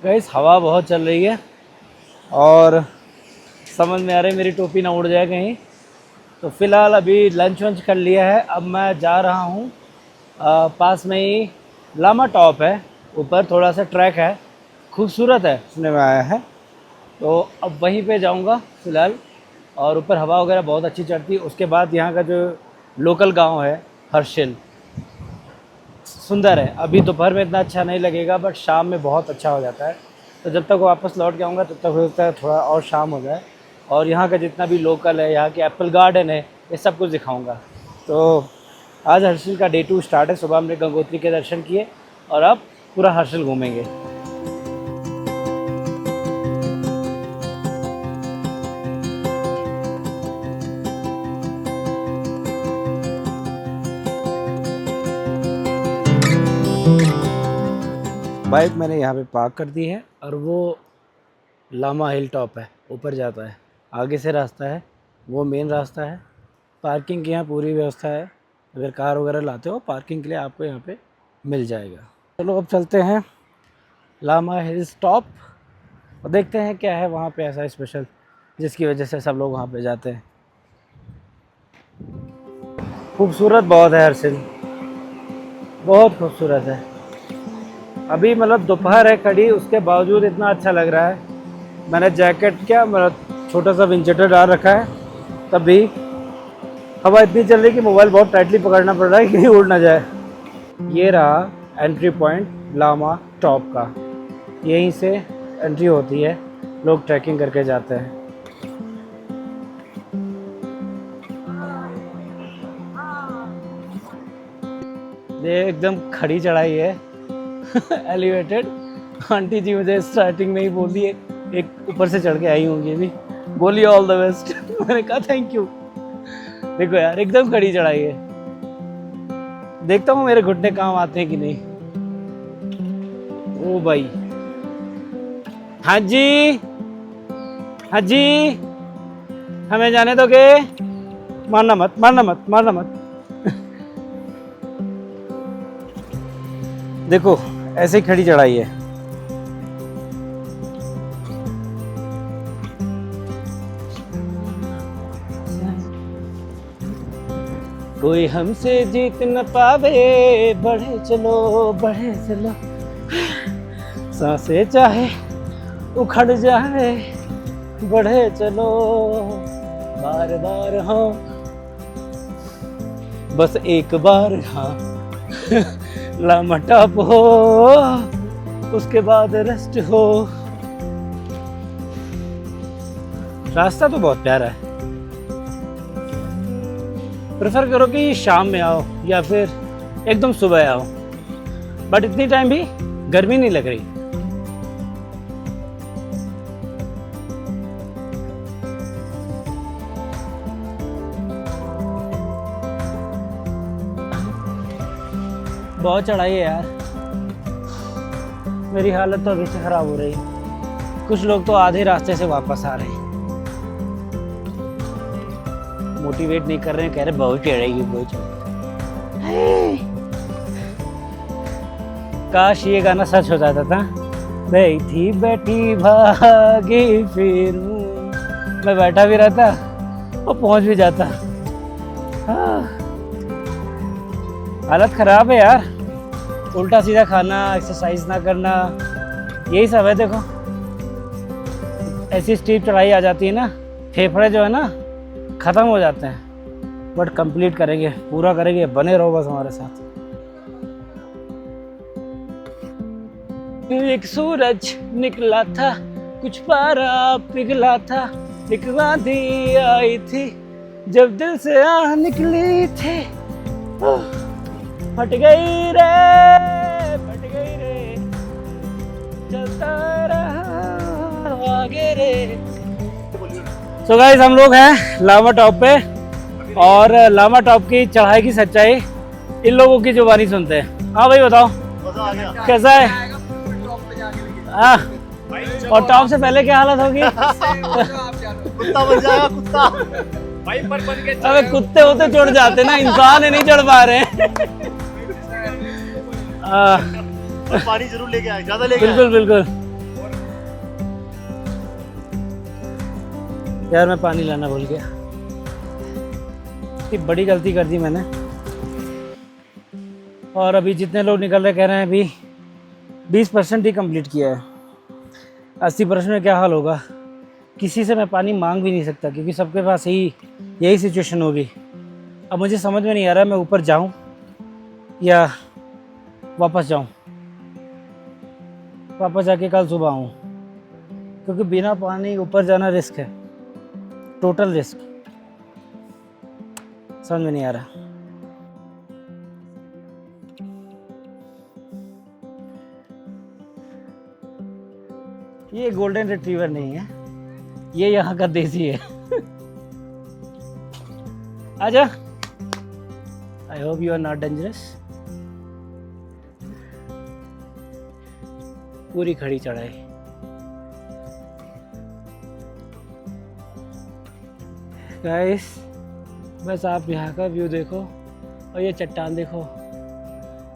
Guys हवा बहुत चल रही है और समझ में आ रही है मेरी टोपी ना उड़ जाए कहीं। तो फ़िलहाल अभी लंच वंच कर लिया है। अब मैं जा रहा हूँ पास में ही लामा टॉप है, ऊपर थोड़ा सा ट्रैक है, खूबसूरत है, सुनने में आया है। तो अब वहीं पे जाऊँगा फ़िलहाल। और ऊपर हवा वगैरह बहुत अच्छी चढ़ती है। उसके बाद यहाँ का जो लोकल गांव है हर्षिल, सुंदर है। अभी दोपहर में इतना अच्छा नहीं लगेगा बट शाम में बहुत अच्छा हो जाता है। तो जब तक वापस लौट के आऊँगा तब तक हो सकता है थोड़ा और शाम हो जाए। और यहाँ का जितना भी लोकल है, यहाँ के एप्पल गार्डन है, ये सब कुछ दिखाऊँगा। तो आज हर्षिल का डे 2 स्टार्ट है। सुबह हमने गंगोत्री के दर्शन किए और अब पूरा हर्षिल घूमेंगे। बाइक मैंने यहाँ पे पार्क कर दी है और वो लामा हिल टॉप है, ऊपर जाता है। आगे से रास्ता है, वो मेन रास्ता है। पार्किंग की यहाँ पूरी व्यवस्था है। अगर कार वगैरह लाते हो पार्किंग के लिए आपको यहाँ पे मिल जाएगा। चलो अब चलते हैं लामा हिल टॉप और देखते हैं क्या है वहाँ पे ऐसा स्पेशल जिसकी वजह से सब लोग वहाँ पे जाते हैं। खूबसूरत बहुत है हर्षिल, बहुत खूबसूरत है। अभी मतलब दोपहर है खड़ी, उसके बावजूद इतना अच्छा लग रहा है। मैंने जैकेट क्या मतलब छोटा सा विंचेटर डाल रखा है, तब भी हवा इतनी चल रही है कि मोबाइल बहुत टाइटली पकड़ना पड़ रहा है कि उड़ ना जाए। ये रहा एंट्री पॉइंट लामा टॉप का। यहीं से एंट्री होती है, लोग ट्रैकिंग करके जाते हैं। ये एकदम खड़ी चढ़ाई है एलिवेटेड। आंटी जी मुझे स्टार्टिंग में ही बोल दिए, एक ऊपर से चढ़ के आई होंगी अभी, बोलिए ऑल द बेस्ट मैंने कहा थैंक यू। देखो यार एकदम खड़ी चढ़ाई है। देखता हूँ मेरे घुटने काम आते हैं कि नहीं। ओ भाई, हाँ जी, हाँ जी, हमें जाने दोगे? मारना मत, मारना मत, मारना मत देखो ऐसे ही खड़ी चढ़ाई है। कोई हमसे जीत न पावे, बढ़े चलो बढ़े चलो, सांसें चाहे उखड़ जाए, बढ़े चलो बार बार हाँ, बस एक बार हाँ लामा टॉप हो उसके बाद रेस्ट हो। रास्ता तो बहुत प्यारा है। प्रेफर करो कि शाम में आओ या फिर एकदम सुबह आओ, बट इतनी टाइम भी गर्मी नहीं लग रही। बहुत चढ़ाई है यार, मेरी हालत तो अभी से खराब हो रही है। कुछ लोग तो आधे रास्ते से वापस आ रहे हैं, मोटिवेट नहीं कर रहे हैं, कह रहे बहुत चढ़ेगी बहुत चढ़ेगी। काश ये गाना सच हो जाता था, बैठी बैठी भागी फिरूं, मैं बैठा भी रहता और पहुंच भी जाता। हालत खराब है यार, उल्टा सीधा खाना, एक्सरसाइज ना करना, यही सब है। देखो ऐसी स्टीप चढ़ाई आ जाती है ना, फेफड़े जो है ना ख़त्म हो जाते हैं। बट कंप्लीट करेंगे, पूरा करेंगे, बने रहो बस हमारे साथ। एक सूरज निकला था, कुछ पारा पिघला था, एक आंधी आई थी जब दिल से आह निकली थी, फट गई रे, फट गई रे, चलता रहा आगे रे। सो गाइस हम लोग हैं लामा टॉप पे और लामा टॉप की चढ़ाई की सच्चाई इन लोगों की जुबानी सुनते हैं। हाँ भाई बताओ कैसा है? हाँ, और टॉप से पहले क्या हालत होगी? कुत्ता बन जाएगा कुत्ता भाई, पर बन के। अबे कुत्ते होते चढ़ जाते ना, इंसान है नहीं चढ़ पा रहे हैं। पानी जरूर लेके आए, ज्यादा लेके आए। बिल्कुल बिल्कुल। यार मैं पानी लाना भूल गया, इतनी बड़ी गलती कर दी मैंने। और अभी जितने लोग निकल रहे कह रहे हैं अभी 20% ही कंप्लीट किया है। 80% में क्या हाल होगा? किसी से मैं पानी मांग भी नहीं सकता क्योंकि सबके पास यही सिचुएशन होगी। अब मुझे समझ में नहीं आ रहा मैं ऊपर जाऊं या वापस जाऊं, वापस जाके कल सुबह आऊं, क्योंकि बिना पानी ऊपर जाना रिस्क है, टोटल रिस्क। समझ में नहीं आ रहा। ये गोल्डन रिट्रीवर नहीं है, ये यहाँ का देसी है। आजा। I hope you are not dangerous. पूरी खड़ी चढ़ाई। गाइस बस आप यहाँ का व्यू देखो और ये चट्टान देखो,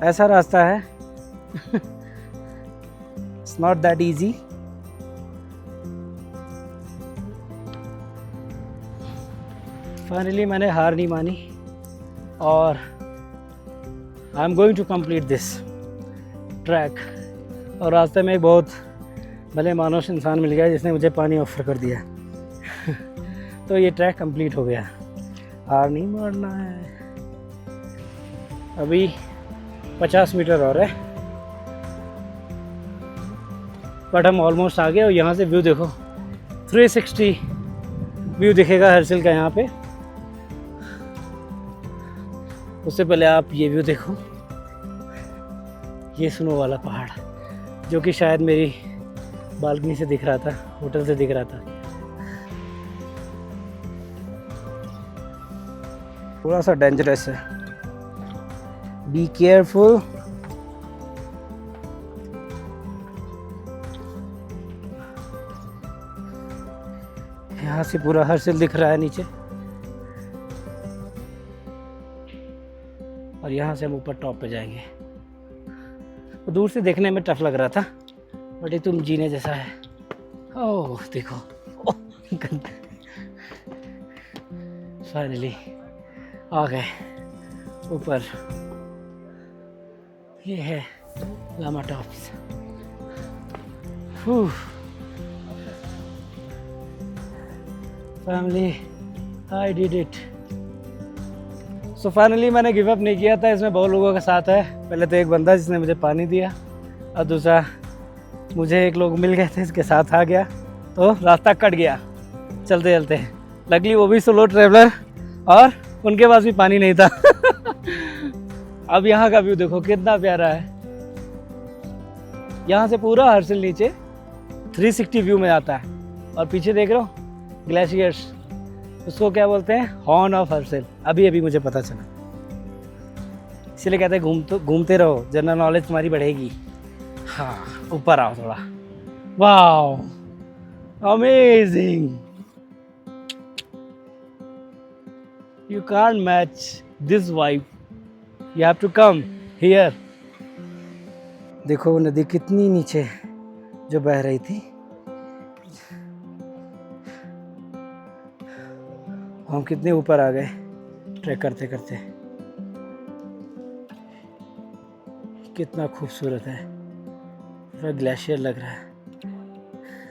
ऐसा रास्ता है। It's not that easy. Finally मैंने हार नहीं मानी और I am going to complete this track. और रास्ते में एक बहुत भले मानुस इंसान मिल गया जिसने मुझे पानी ऑफर कर दिया। तो ये ट्रैक कंप्लीट हो गया। हार नहीं मारना है। अभी 50 मीटर और है, बट हम ऑलमोस्ट आ गए। और यहाँ से व्यू देखो, 360 व्यू दिखेगा हर्सिल का यहाँ पे। उससे पहले आप ये व्यू देखो, ये स्नो वाला पहाड़ जो कि शायद मेरी बालकनी से दिख रहा था, होटल से दिख रहा था। थोड़ा सा डेंजरस है, बी केयरफुल। यहाँ से पूरा हर्सिल दिख रहा है नीचे, और यहाँ से हम ऊपर टॉप पे जाएंगे। तो दूर से देखने में टफ लग रहा था, बट ये तुम जीने जैसा है। ओह देखो, फाइनली आ गए ऊपर। ये है Lama tops. Family, I did it. So finally मैंने गिव अप नहीं किया था। इसमें बहुत लोगों का साथ है। पहले तो एक बंदा जिसने मुझे पानी दिया, और दूसरा मुझे एक लोग मिल गए थे, इसके साथ आ गया तो रास्ता कट गया चलते चलते। लकीली वो भी सोलो ट्रैवलर, और उनके पास भी पानी नहीं था। अब यहाँ का व्यू देखो कितना प्यारा है। यहाँ से पूरा हर्सिल नीचे 360 व्यू में आता है। और पीछे देख रहे हो ग्लेशियर्स, उसको क्या बोलते हैं? Horn of Harsil. अभी अभी मुझे पता चला, इसलिए कहते हैं घूमते रहो, जनरल नॉलेज तुम्हारी बढ़ेगी। हाँ, ऊपर आओ थोड़ा। Wow, amazing. You can't match this vibe. You have to come here. देखो वो नदी कितनी नीचे जो बह रही थी। हम कितने ऊपर आ गए ट्रैक करते करते। कितना खूबसूरत है, पूरा ग्लेशियर लग रहा है।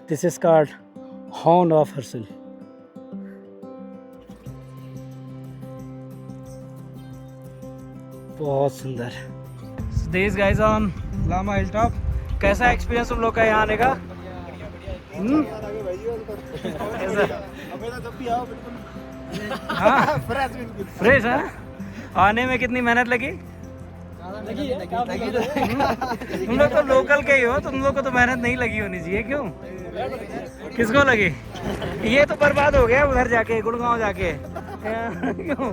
This is called horn of Harsil. बहुत सुंदर। This guys on Lama hill top. कैसा एक्सपीरियंस तुम लोग का यहाँ आने का? हाँ फ्रेश है। आने में कितनी मेहनत लगी? तुम लोग तो लोकल के ही हो, तुम लोग को तो मेहनत नहीं लगी होनी चाहिए। क्यों? किसको लगी? ये तो बर्बाद हो गया उधर जाके, गुड़गांव जाके। क्यों?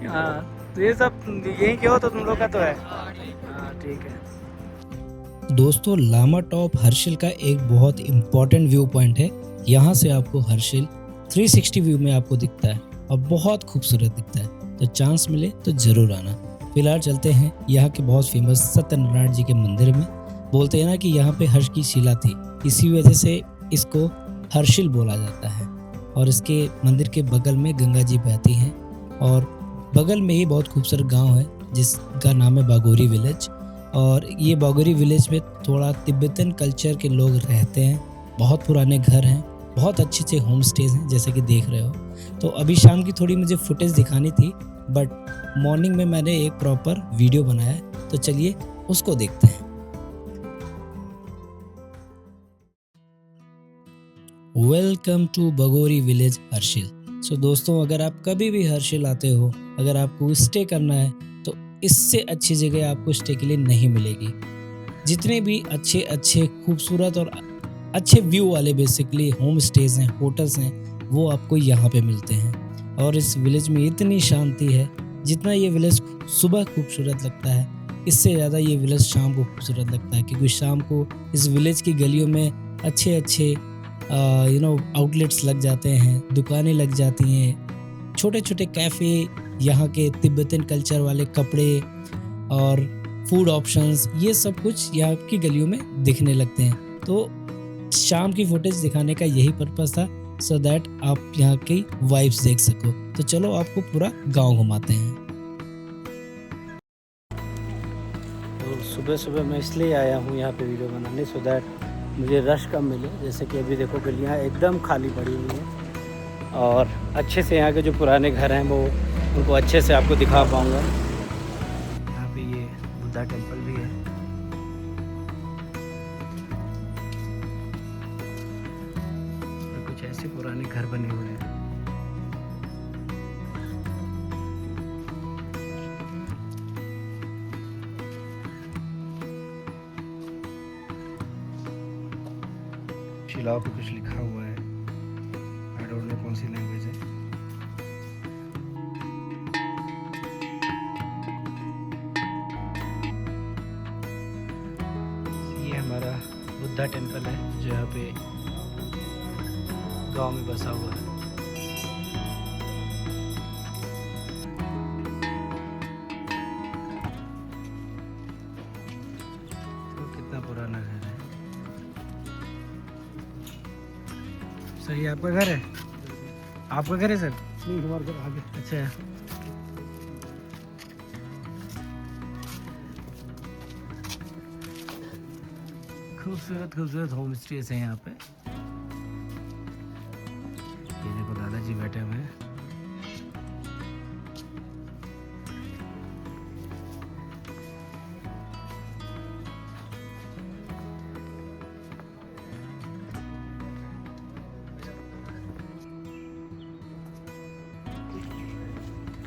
हाँ, तो ये सब यही क्यों? तो तुम लोग का तो है। हाँ ठीक है। दोस्तों, लामा टॉप हर्सिल का एक बहुत इम्पोर्टेंट व्यू पॉइंट है। यहाँ से आपको हर्सिल 360 व्यू में आपको दिखता है और बहुत खूबसूरत दिखता है। तो चांस मिले तो जरूर आना। फिलहाल चलते हैं यहाँ के बहुत फेमस सत्यनारायण जी के मंदिर में। बोलते हैं ना कि यहाँ पे हर्ष की शिला थी, इसी वजह से इसको हर्सिल बोला जाता है। और इसके मंदिर के बगल में गंगा जी बहती हैं और बगल में ही बहुत खूबसूरत गांव है जिसका नाम है बागोरी विलेज। और ये बागोरी विलेज में थोड़ा तिब्बतन कल्चर के लोग रहते हैं, बहुत पुराने घर हैं, बहुत अच्छे अच्छे होम स्टेज हैं जैसे कि देख रहे हो। तो अभी शाम की थोड़ी मुझे फुटेज दिखानी थी बट मॉर्निंग में मैंने एक प्रॉपर वीडियो बनाया है, तो चलिए उसको देखते हैं। Welcome to Bagori village Harshil. So दोस्तों, अगर आप कभी भी हर्षिल आते हो, अगर आपको स्टे करना है तो इससे अच्छी जगह आपको स्टे के लिए नहीं मिलेगी। जितने भी अच्छे अच्छे खूबसूरत और अच्छे व्यू वाले बेसिकली होम स्टेज हैं, होटल्स हैं, वो आपको यहाँ पे मिलते हैं। और इस विलेज में इतनी शांति है, जितना ये विलेज सुबह खूबसूरत लगता है इससे ज़्यादा ये विलेज शाम को खूबसूरत लगता है, क्योंकि शाम को इस विलेज की गलियों में अच्छे अच्छे आउटलेट्स लग जाते हैं, दुकानें लग जाती हैं, छोटे छोटे कैफ़े, यहाँ के तिब्बतन कल्चर वाले कपड़े और फूड ऑप्शंस, ये सब कुछ यहाँ की गलियों में दिखने लगते हैं। तो शाम की फुटेज दिखाने का यही पर्पस था, सो दैट आप यहाँ की वाइब्स देख सको। तो चलो आपको पूरा गांव घुमाते हैं। तो सुबह सुबह मैं इसलिए आया हूँ यहाँ पे वीडियो बनाने, सो दैट मुझे रश कम मिले। जैसे कि अभी देखो गलियाँ एकदम खाली पड़ी हुई हैं और अच्छे से यहाँ के जो पुराने घर हैं वो उनको अच्छे से आपको दिखा पाऊँगा। यहाँ पे ये बुद्धा टेम्पल भी है। और कुछ ऐसे पुराने घर बने हुए हैं। शिलाओं पे कुछ लिखा हुआ है, आई डोंट नो कौन सी लैंग्वेज है। ये हमारा बुद्धा टेम्पल है जो यहाँ पे गांव में बसा हुआ है। तो कितना पुराना घर है। सर ये आपका घर है? आपका घर है सर? नहीं, हमारा घर आगे। अच्छा, खूबसूरत खूबसूरत होम स्टेज हैं यहाँ पे। ये देखो दादाजी बैठे हुए हैं।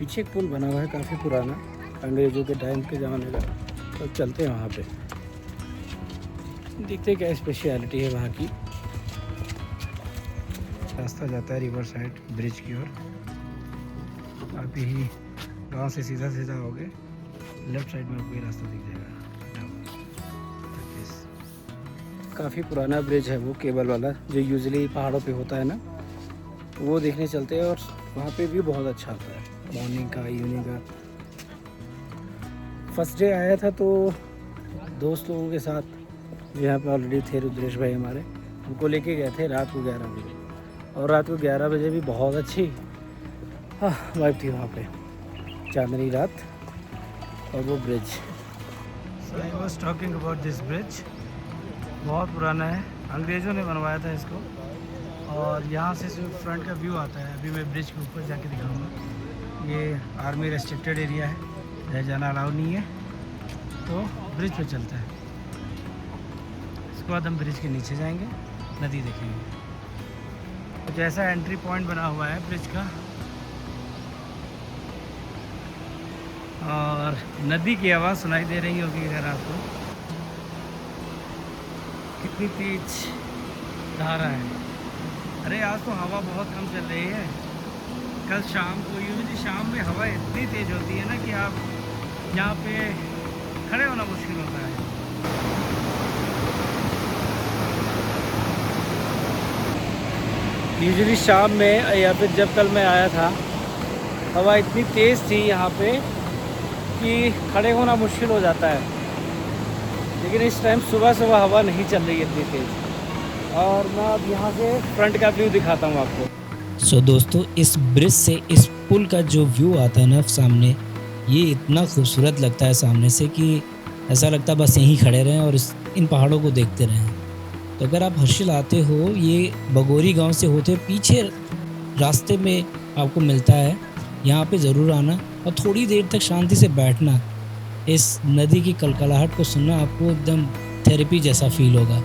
पीछे एक पुल बना हुआ है काफ़ी पुराना, अंग्रेज़ों के टाइम के ज़माने का। तो चलते हैं वहाँ पे, देखते हैं क्या स्पेशलिटी है वहाँ की। रास्ता जाता है रिवर साइड ब्रिज की ओर। आप यही गांव से सीधा सीधा आओगे, लेफ्ट साइड में आपको ये रास्ता दिख जाएगा। काफ़ी पुराना ब्रिज है वो, केबल वाला, जो यूजुअली पहाड़ों पे होता है ना, वो देखने चलते हैं। और वहाँ पे भी बहुत अच्छा आता है मॉर्निंग का, इवनिंग का। फर्स्ट डे आया था तो दोस्त लोगों के साथ जो यहाँ पे ऑलरेडी थे, रुद्रेश भाई हमारे, उनको लेके गए थे रात को 11 बजे। और रात को 11 बजे भी बहुत अच्छी वाइब थी वहाँ पे, चांदनी रात और वो bridge. So I was talking about this bridge. बहुत पुराना है, अंग्रेज़ों ने बनवाया था इसको। और यहाँ से जो फ्रंट का व्यू आता है, अभी मैं ब्रिज के ऊपर जाके दिखाऊंगा। ये आर्मी रेस्ट्रिक्टेड एरिया है, इधर जाना अलाउ नहीं है, तो ब्रिज पे चलता है। इसके बाद हम ब्रिज के नीचे जाएंगे, नदी देखेंगे। कुछ ऐसा एंट्री पॉइंट बना हुआ है ब्रिज का, और नदी की आवाज़ सुनाई दे रही होगी इधर आपको। कितनी तेज धारा है। अरे आज तो हवा बहुत कम चल रही है। कल शाम को, यूजुअली शाम में हवा इतनी तेज़ होती है ना कि आप यहाँ पे खड़े होना मुश्किल होता है। यूजुअली शाम में या फिर जब कल मैं आया था, हवा इतनी तेज़ थी यहाँ पे कि खड़े होना मुश्किल हो जाता है। लेकिन इस टाइम सुबह सुबह हवा नहीं चल रही है इतनी तेज़। और मैं अब यहाँ से फ्रंट का व्यू दिखाता हूँ आपको। सो दोस्तों, इस ब्रिज से इस पुल का जो व्यू आता है ना सामने, ये इतना खूबसूरत लगता है सामने से कि ऐसा लगता है बस यहीं खड़े रहें और इन पहाड़ों को देखते रहें। तो अगर आप हर्षिल आते हो, ये बगोरी गांव से होते पीछे रास्ते में आपको मिलता है, यहाँ पे ज़रूर आना और थोड़ी देर तक शांति से बैठना, इस नदी की कलकलाहट को सुनना, आपको एकदम थेरेपी जैसा फील होगा।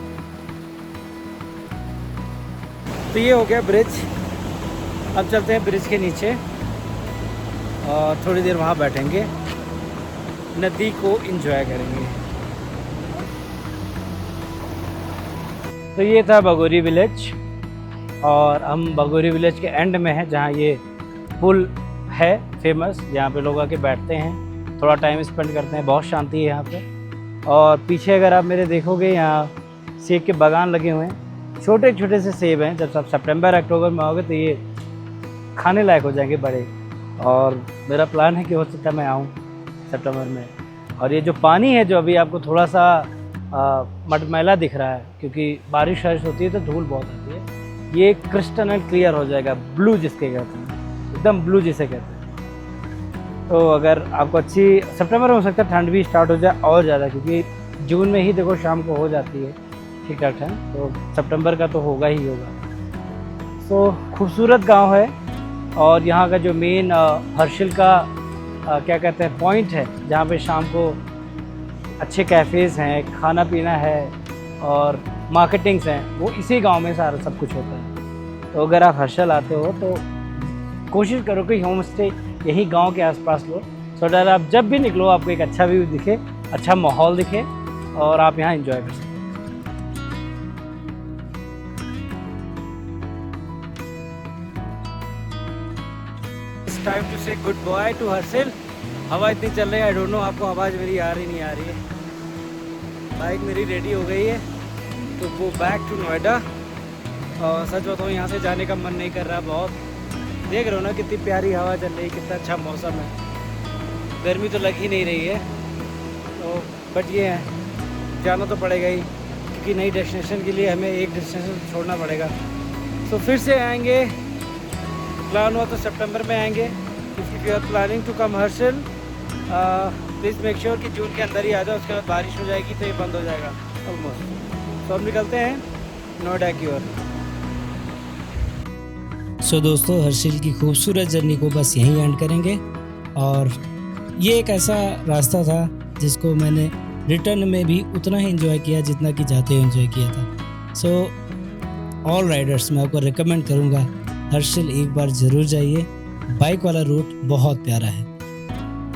तो ये हो गया ब्रिज। अब चलते हैं ब्रिज के नीचे और थोड़ी देर वहाँ बैठेंगे, नदी को एंजॉय करेंगे। तो ये था बगोरी विलेज और हम बगोरी विलेज के एंड में हैं, जहाँ ये पुल है फेमस, जहाँ पे लोग आके बैठते हैं, थोड़ा टाइम स्पेंड करते हैं। बहुत शांति है यहाँ पे। और पीछे अगर आप मेरे देखोगे, यहाँ सेब के बागान लगे हुए हैं, छोटे छोटे से सेब हैं। जब सब सितंबर अक्टूबर में आओगे तो ये खाने लायक हो जाएंगे बड़े। और मेरा प्लान है कि हो सकता है मैं आऊँ सितंबर में। और ये जो पानी है, जो अभी आपको थोड़ा सा मटमैला दिख रहा है क्योंकि बारिश वारिश होती है तो धूल बहुत आती है, ये क्रिस्टल क्लियर हो जाएगा, ब्लू जिसके कहते हैं, एकदम ब्लू जिसे कहते हैं। तो अगर आपको अच्छी, सितंबर में हो सकता है ठंड भी स्टार्ट हो जाए और ज़्यादा, क्योंकि जून में ही देखो शाम को हो जाती है ठीक ठाक ठंड, तो सितंबर का तो होगा ही होगा। तो खूबसूरत गांव है और यहाँ का जो मेन हर्षिल का क्या कहते हैं पॉइंट है, जहाँ पे शाम को अच्छे कैफ़ेज़ हैं, खाना पीना है और मार्केटिंग्स हैं, वो इसी गांव में सारा सब कुछ होता है। तो अगर आप हर्षिल आते हो तो कोशिश करो कि होम स्टे यही गांव के आसपास लो, सो दैट आप जब भी निकलो आपको एक अच्छा व्यू दिखे, अच्छा माहौल दिखे और आप यहाँ एंजॉय कर सकें। टाइम टू से गुड बाय टू हर्षिल। हवा इतनी चल रही है, आई डोंट नो आपको आवाज़ मेरी आ रही नहीं आ रही है। बाइक मेरी रेडी हो गई है तो गो बैक टू नोएडा। और सच बताऊँ, यहाँ से जाने का मन नहीं कर रहा बहुत। देख रहे हो ना कितनी प्यारी हवा चल रही है, कितना अच्छा मौसम है, गर्मी तो लग ही नहीं रही है। तो बट ये है, जाना तो पड़ेगा ही, क्योंकि नई डेस्टिनेशन के लिए हमें एक डेस्टिनेशन छोड़ना पड़ेगा। तो फिर से आएंगे, प्लान हुआ तो सितंबर में आएंगे। If you are planning to come Harshil, please make sure कि जून के अंदर ही आ जाओ, उसके बाद बारिश हो जाएगी तो ये बंद हो जाएगा ऑलमोस्ट। तो हम निकलते हैं नोएडा की ओर। सो दोस्तों, हर्षिल की खूबसूरत जर्नी को बस यहीं एंड करेंगे। और ये एक ऐसा रास्ता था जिसको मैंने रिटर्न में भी उतना ही एंजॉय किया जितना कि जाते हुए एंजॉय किया था। सो ऑल राइडर्स, मैं आपको रिकमेंड करूँगा हर्षिल एक बार ज़रूर जाइए। बाइक वाला रूट बहुत प्यारा है।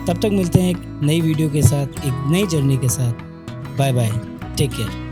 तब तक मिलते हैं एक नई वीडियो के साथ, एक नई जर्नी के साथ। Bye bye, take care.